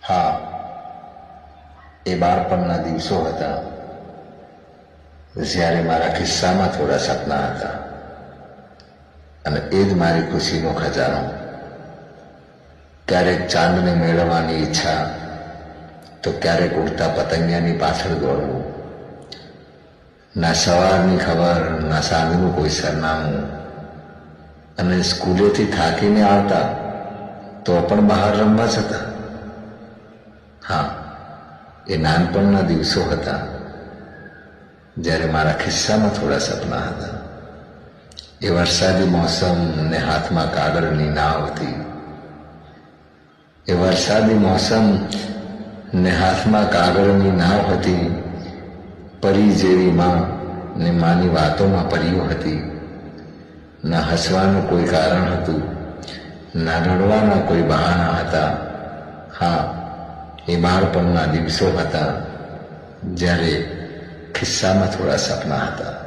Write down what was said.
હા, એ બાળપણના દિવસો હતા જ્યારે મારા ખિસ્સામાં થોડા સપના હતા અને એ જ મારી ખુશીનો ખજાનો. ક્યારેક ચાંદને મેળવવાની ઈચ્છા, તો ક્યારેક ઉડતા પતંગિયાની પાછળ દોડવું. ના સવારની ખબર, ના સાંજનું કોઈ સરનામું. અને સ્કૂલેથી થાકીને આવતા તો પણ બહાર રમવા જતા. હા, એ નાનપણના દિવસો હતા જ્યારે મારા ખિસ્સામાં થોડા સપના હતા. એ વરસાદી મોસમ ને હાથમાં કાગળની નાવ હતી. એ વરસાદી મોસમ ને હાથમાં કાગળની નાવ હતી. પરી જેવી માં ને માની વાતોમાં પરીઓ હતી. ના હસવાનું કોઈ કારણ હતું, ના રડવાના કોઈ બહાના હતા. હા, એ બાળપણના દિવસો હતા જ્યારે ખિસ્સામાં થોડા સપના હતા.